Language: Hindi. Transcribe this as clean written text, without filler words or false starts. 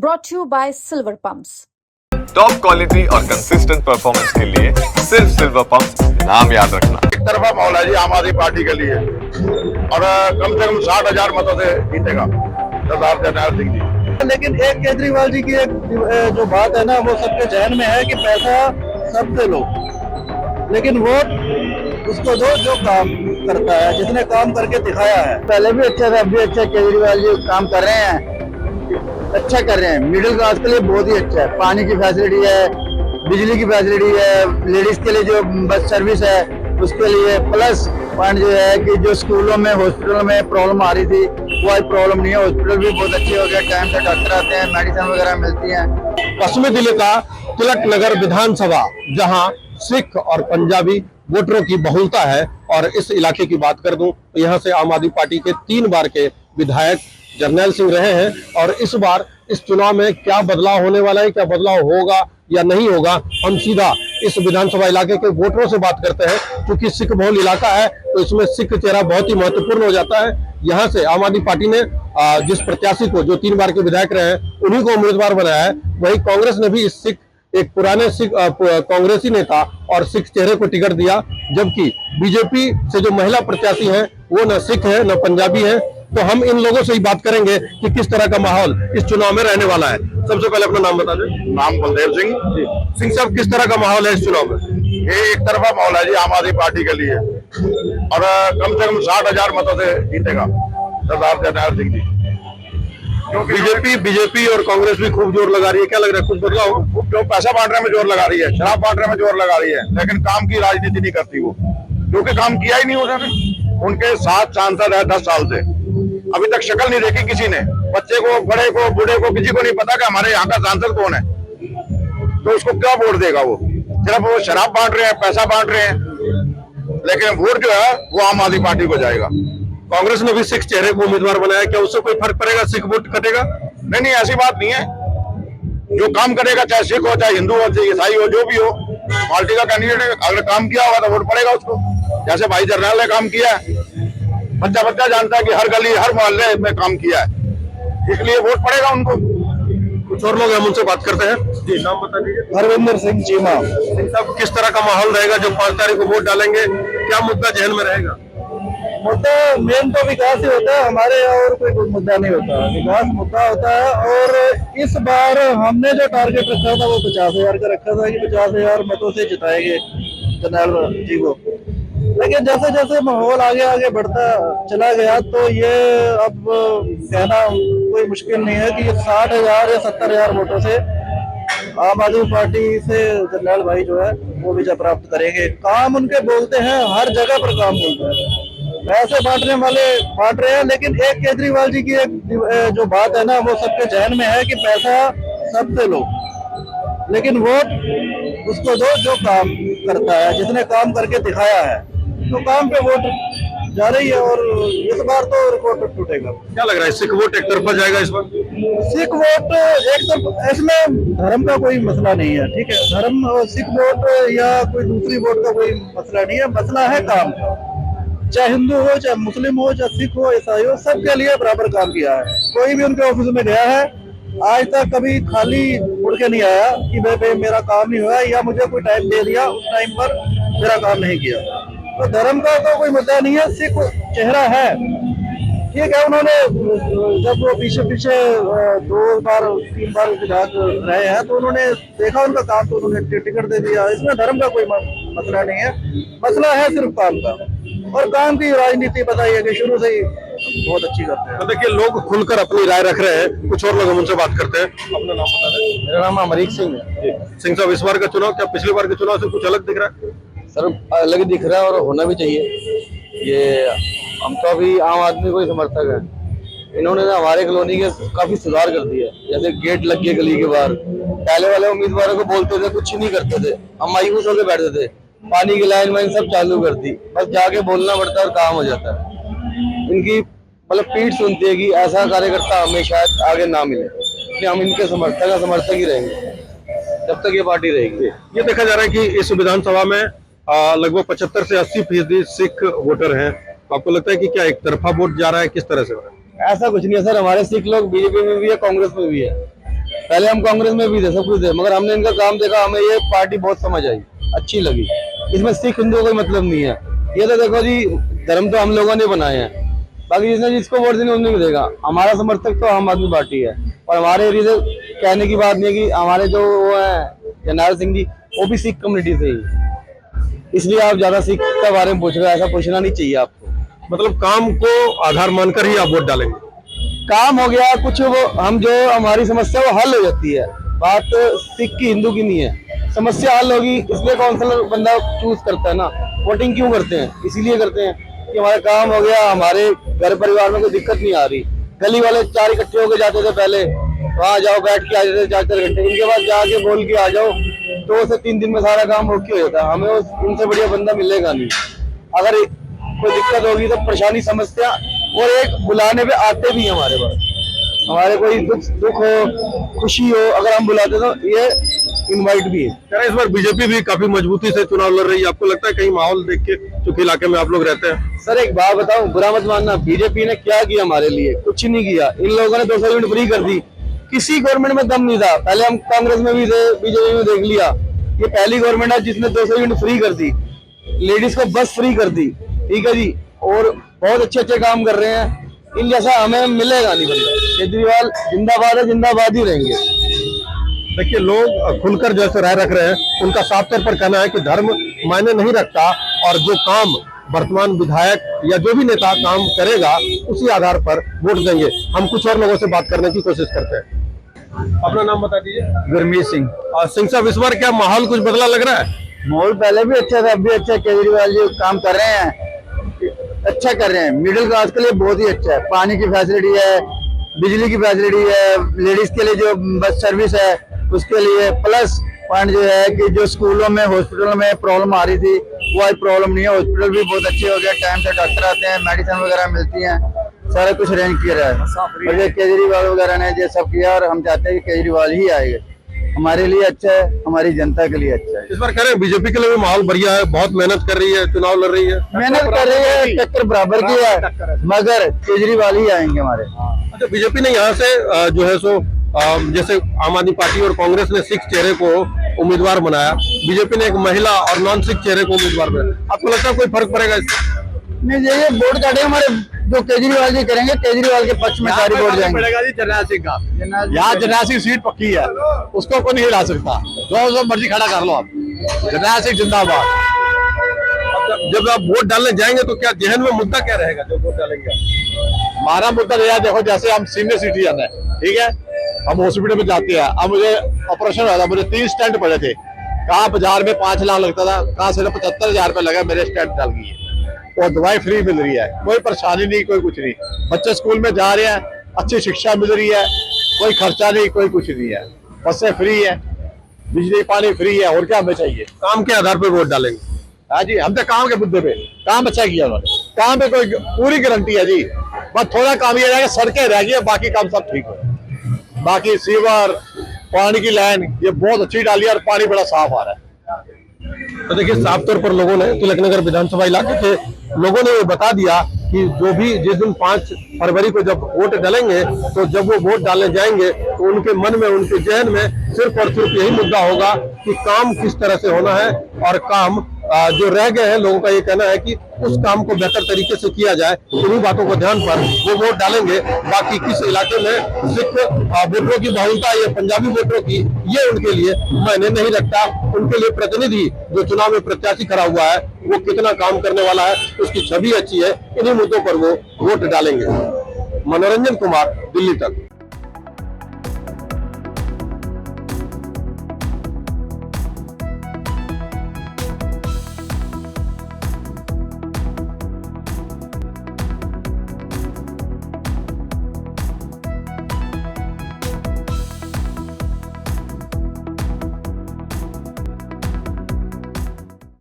brought to you by Silver Pumps. Top quality और कंसिस्टेंट परफॉर्मेंस के लिए सिर्फ सिल्वर पंप्स नाम याद रखना। एक तरफा माहौल है जी आम आदमी पार्टी के लिए और कम से कम 60,000 मतों से जीतेगा सरदार जरनैल सिंह जी। लेकिन एक केजरीवाल जी की एक जो बात है ना, वो सबके जहन में है कि पैसा सबसे लो, लेकिन वोट उसको दो जो काम करता है, जिसने काम करके दिखाया है। पहले भी अच्छा था, अब भी अच्छा। केजरीवाल जी काम कर रहे हैं, अच्छा कर रहे हैं। मिडिल क्लास के लिए बहुत ही अच्छा है। पानी की फैसिलिटी है, बिजली की फैसिलिटी है, लेडीज के लिए जो बस सर्विस है उसके लिए, प्लस पॉइंट जो है कि जो स्कूलों में हॉस्पिटलों में प्रॉब्लम आ रही थी वो आज प्रॉब्लम नहीं है। हॉस्पिटल भी बहुत अच्छे हो गए, टाइम से डॉक्टर आते हैं, मेडिसिन वगैरह मिलती हैं। पश्चिमी दिल्ली का तिलक नगर विधानसभा, जहां सिख और पंजाबी वोटरों की बहुलता है, और इस इलाके की बात कर दूं तो यहां से आम आदमी पार्टी के 3 बार के विधायक जरनैल सिंह रहे हैं। और इस बार इस चुनाव में क्या बदलाव होने वाला है, क्या बदलाव होगा या नहीं होगा, हम सीधा इस विधानसभा इलाके के वोटरों से बात करते हैं। क्योंकि सिख बहुल इलाका है तो इसमें सिख चेहरा बहुत ही महत्वपूर्ण हो जाता है। यहाँ से आम आदमी पार्टी ने जिस प्रत्याशी को, जो 3 बार के विधायक रहे हैं, उन्हीं को उम्मीदवार बनाया है। वहीं कांग्रेस ने भी इस सिख, एक पुराने सिख कांग्रेसी नेता और सिख चेहरे को टिकट दिया, जबकि बीजेपी से जो महिला प्रत्याशी हैं वो न सिख है न पंजाबी है। तो हम इन लोगों से ही बात करेंगे कि किस तरह का माहौल इस चुनाव में रहने वाला है। सबसे पहले अपना नाम बता दें। नाम बलदेव सिंह जी। सिंह साहब, किस तरह का माहौल है इस चुनाव में? ये एक तरफा माहौल है जी आम आदमी पार्टी के लिए और कम से कम 60,000 मतों से जीतेगा सरदार जरनैल सिंह जी। क्योंकि बीजेपी और कांग्रेस भी खूब जोर लगा रही है, क्या लग रहा है कुछ बदलाव? जो पैसा बांटने में जोर लगा रही है, शराब बांटने में जोर लगा रही है, लेकिन काम की राजनीति नहीं करती वो, क्योंकि काम किया ही नहीं उन्होंने। उनके 7 सांसद है 10 साल से, अभी तक शक्ल नहीं देखी किसी ने। बच्चे को, बड़े को, बूढ़े को, किसी को नहीं पता कि हमारे यहाँ का सांसद कौन है, तो उसको क्या वोट देगा? वो सिर्फ वो शराब बांट रहे हैं, पैसा बांट रहे हैं, लेकिन वोट जो है वो आम आदमी पार्टी को जाएगा। कांग्रेस ने भी सिख चेहरे को उम्मीदवार बनाया, क्या उससे कोई फर्क पड़ेगा? सिख वोट कटेगा? नहीं नहीं, ऐसी बात नहीं है। जो काम करेगा, चाहे सिख हो, चाहे हिंदू हो, चाहे ईसाई हो, जो भी हो, पार्टी का कैंडिडेट अगर काम किया होगा तो वोट पड़ेगा उसको। जैसे भाई जरनैल ने काम किया है, बच्चा बच्चा जानता है कि हर गली हर मोहल्ले में काम किया है, इसलिए वोट पड़ेगा उनको। कुछ और लोग हम उनसे बात करते हैं। जी, नाम बता दीजिए। हरविंदर सिंह चीमा। सिंह साहब, किस तरह का माहौल रहेगा जब 5 तारीख को वोट डालेंगे? क्या मुद्दा जहन में रहेगा? मुद्दा मेन तो विकास ही होता है हमारे यहाँ, और कोई मुद्दा नहीं होता। विकास मुद्दा होता है। और इस बार हमने जो टारगेट रखा था वो 50,000 का रखा था कि 50,000 मतों से जिताएंगे जरनैल जी को। लेकिन जैसे जैसे माहौल आगे आगे बढ़ता चला गया तो ये अब कहना कोई मुश्किल नहीं है कि 60,000 या 70,000 वोटों से आम आदमी पार्टी से जरनैल भाई जो है वो विजय प्राप्त करेंगे। काम उनके बोलते हैं, हर जगह पर काम बोलते हैं। पैसे बांटने वाले बांट रहे हैं, लेकिन एक केजरीवाल जी की एक जो बात है ना, वो सबके जहन में है कि पैसा सबसे लो, लेकिन वोट उसको दो जो काम करता है, जिसने काम करके दिखाया है। तो काम पे वोट जा रही है और इस बार तो रिकॉर्ड टूटेगा। क्या लग रहा है, सिख वोट एक तरफा जाएगा इस बार? सिख वोट एक तरफ, इसमें धर्म का कोई मसला नहीं है, ठीक है। धर्म और सिख वोट या कोई दूसरी वोट का कोई मसला नहीं है, मसला है काम का। चाहे हिंदू हो, चाहे मुस्लिम हो, चाहे सिख हो, ईसाई हो, सबके लिए बराबर काम किया है। कोई भी उनके ऑफिस में गया है आज तक कभी खाली मुड़ के नहीं आया कि भाई मेरा काम नहीं हुआ या मुझे कोई टाइम दे दिया, उस टाइम पर मेरा काम नहीं किया। तो धर्म का तो कोई मुद्दा नहीं है। सिख चेहरा है, ठीक है। उन्होंने जब वो पीछे 2 बार 3 बार विधायक रहे हैं तो उन्होंने देखा उनका काम, तो उन्होंने टिकट दे दिया। इसमें धर्म का कोई मसला नहीं है, मसला है सिर्फ काम का। और काम की राजनीति बताइए कि शुरू से ही बहुत अच्छी करते हैं। तो देखिए, लोग खुलकर अपनी राय रख रहे हैं। कुछ और लोग हम उनसे बात करते हैं। अपना नाम बता दें। मेरा नाम अमरीक सिंह है। सिंह साहब, इस बार का चुनाव क्या पिछली बार के चुनाव से कुछ अलग दिख रहा है? सर अलग दिख रहा है और होना भी चाहिए। ये हम तो अभी आम आदमी को ही समर्थक है। इन्होंने ना हमारे कॉलोनी के काफी सुधार कर दिया। जैसे गेट लग गए गली के बाहर, पहले वाले उम्मीदवारों को बोलते थे, कुछ नहीं करते थे, हम मायूस होकर बैठते थे। पानी की लाइन वाइन सब चालू कर दी, बस जाके बोलना पड़ता है और काम हो जाता है। इनकी मतलब पीठ सुनती है कि ऐसा कार्यकर्ता हमें शायद आगे ना मिले, इसलिए हम इनके समर्थक ही रहेंगे जब तक ये पार्टी रहेगी। ये देखा जा रहा है कि इस विधानसभा में लगभग 75 से 80% सिख वोटर हैं। तो आपको लगता है कि क्या एक तरफा वोट जा रहा है, किस तरह से हो रहा है? ऐसा कुछ नहीं है सर, हमारे सिख लोग बीजेपी में भी है, कांग्रेस में भी है। पहले हम कांग्रेस में भी थे, सब कुछ थे, मगर हमने इनका काम देखा, हमें ये पार्टी बहुत समझ आई, अच्छी लगी। इसमें सिख हिंदू कोई मतलब नहीं है। ये तो देखो जी, धर्म तो हम लोगों ने बनाए हैं, बाकी जिसने जिसको वोट देने उसने भी देगा। हमारा समर्थक तो आम आदमी पार्टी है, और हमारे एरिया से कहने की बात नहीं है कि हमारे जो वो है जरनैल सिंह जी, वो भी सिख कम्युनिटी से ही, इसलिए आप ज्यादा सिख के बारे में पूछ रहे हैं, ऐसा पूछना नहीं चाहिए आपको। मतलब काम को आधार मानकर ही आप वोट डालेंगे? काम हो गया कुछ, वो हम जो हमारी समस्या वो हल हो जाती है। बात सिख की हिंदू की नहीं है, समस्या हल होगी, इसलिए काउंसलर बंदा चूज करता है ना। वोटिंग क्यों करते हैं? इसीलिए करते हैं कि हमारा काम हो गया, हमारे घर परिवार में कोई दिक्कत नहीं आ रही। गली वाले 4 इकट्ठे होके जाते थे पहले, वहाँ जाओ बैठ के आ जाते थे 4-4 घंटे, इनके बाद जाके बोल के आ जाओ, 2 से 3 दिन में सारा काम ओके हो जाता है। हमें उनसे बढ़िया बंदा मिलेगा नहीं। अगर कोई दिक्कत होगी तो परेशानी, समस्या, और एक बुलाने पे आते भी हैं हमारे पास। हमारे कोई दुख हो, खुशी हो, अगर हम बुलाते तो ये इनवाइट भी है। इस बार बीजेपी भी काफी मजबूती से चुनाव लड़ रही है, आपको लगता है कहीं माहौल देख के, चूंकि इलाके में आप लोग रहते हैं? सर एक बात बताऊं, बुरा मत मानना, बीजेपी ने क्या किया हमारे लिए? कुछ नहीं किया। इन लोगों ने 200 यूनिट फ्री कर दी, किसी गवर्नमेंट में दम नहीं था। पहले हम कांग्रेस में भी थे, बीजेपी में देख लिया, ये पहली गवर्नमेंट है जिसने 200 यूनिट फ्री कर दी, लेडीज को बस फ्री कर दी, ठीक है जी, और बहुत अच्छे अच्छे काम कर रहे हैं। इन जैसा हमें मिलेगा नहीं बंदा। केजरीवाल जिंदाबाद है, जिंदाबाद ही रहेंगे। देखिए, लोग खुलकर जैसे राय रख रहे हैं, उनका साफ तौर पर कहना है कि धर्म मायने नहीं रखता, और जो काम वर्तमान विधायक या जो भी नेता काम करेगा उसी आधार पर वोट देंगे। हम कुछ और लोगों से बात करने की कोशिश करते हैं। अपना नाम बता दीजिए। गुरमीत सिंह। सिंह साहब, इस बार क्या माहौल कुछ बदला लग रहा है? माहौल पहले भी अच्छा था, अब भी अच्छा। केजरीवाल जी काम कर रहे हैं, अच्छा कर रहे हैं। मिडिल क्लास के लिए बहुत ही अच्छा है। पानी की फैसिलिटी है, बिजली की फैसिलिटी है, लेडीज के लिए जो बस सर्विस है उसके लिए, प्लस पॉइंट जो है कि जो स्कूलों में, हॉस्पिटलों में प्रॉब्लम आ रही थी, वो आज प्रॉब्लम नहीं है। हॉस्पिटल भी बहुत अच्छे हो गए, टाइम से डॉक्टर आते हैं, मेडिसिन वगैरह मिलती हैं, सारा कुछ अरेंज किया रहा है। और ये केजरीवाल वगैरह ने ये सब किया, और हम चाहते हैं कि केजरीवाल ही आएगा। हमारे लिए अच्छा है, हमारी जनता के लिए अच्छा है। इस बार कह रहे हैं बीजेपी के लिए भी माहौल बढ़िया है, बहुत मेहनत कर रही है, चुनाव लड़ रही है, मेहनत कर रही है, टक्कर बराबर की है, मगर केजरीवाल ही आएंगे हमारे। अच्छा, बीजेपी ने यहाँ से जो है सो जैसे आम आदमी पार्टी और कांग्रेस ने सिख चेहरे को उम्मीदवार बनाया, बीजेपी ने एक महिला और नॉन सिख चेहरे को उम्मीदवार बनाया, आपको लगता है कोई फर्क पड़ेगा इससे? नहीं, ये वोट काटे हमारे जो केजरीवाल जी करेंगे, केजरीवाल के पक्ष में सारी वोट जाएंगे। पड़ेगा जी जरनैल सिंह का। यहाँ जरनैल सिंह सीट पक्की है, उसको कोई नहीं हिला सकता, जो मर्जी खड़ा कर लो आप। जरनैल सिंह जिंदाबाद। जब आप वोट डालने जाएंगे तो क्या जहन में मुद्दा क्या रहेगा जब वोट डालेंगे? हमारा मुद्दा यह देखो, जैसे हम सीनियर सिटीजन है, ठीक है, हम हॉस्पिटल में जाते हैं। अब मुझे ऑपरेशन हुआ था, मुझे 3 स्टेंट पड़े थे। कहाँ बाजार में 5 लाख लगता था, कहाँ सिर्फ 75,000 रुपये लगा, मेरे स्टेंट डाल गई है, और दवाई फ्री मिल रही है, कोई परेशानी नहीं, कोई कुछ नहीं। बच्चे स्कूल में जा रहे हैं, अच्छी शिक्षा मिल रही है, कोई खर्चा नहीं, कोई कुछ नहीं है, बसें फ्री है, बिजली पानी फ्री है, और क्या हमें चाहिए? काम के आधार पर वोट डालेंगे? हाँ जी, हम तो काम के मुद्दे पे, काम अच्छा किया उन्होंने, काम पे कोई पूरी गारंटी है जी। बस थोड़ा काम ये रहेगा, सड़कें रह गई, बाकी काम सब ठीक है। बाकी सीवर, पानी की लाइन ये बहुत अच्छी डाली है, और पानी बड़ा साफ आ रहा है। तो देखिए, साफ तौर पर लोगों ने, तिलकनगर विधानसभा इलाके के लोगों ने ये बता दिया कि जो भी जिस दिन 5 फरवरी को जब वोट डालेंगे, तो जब वो वोट डालने जाएंगे तो उनके मन में, उनके जहन में सिर्फ और सिर्फ यही मुद्दा होगा कि काम किस तरह से होना है, और काम जो रह गए हैं, लोगों का ये कहना है कि उस काम को बेहतर तरीके से किया जाए। इन्हीं बातों को ध्यान पर वो वोट डालेंगे। बाकी किस इलाके में सिख वोटरों की बहुलता है, पंजाबी वोटरों की, ये उनके लिए मायने नहीं रखता। उनके लिए प्रतिनिधि जो चुनाव में प्रत्याशी खड़ा हुआ है, वो कितना काम करने वाला है, उसकी छवि अच्छी है, इन्हीं मुद्दों पर वो वोट डालेंगे। मनोरंजन कुमार, दिल्ली तक।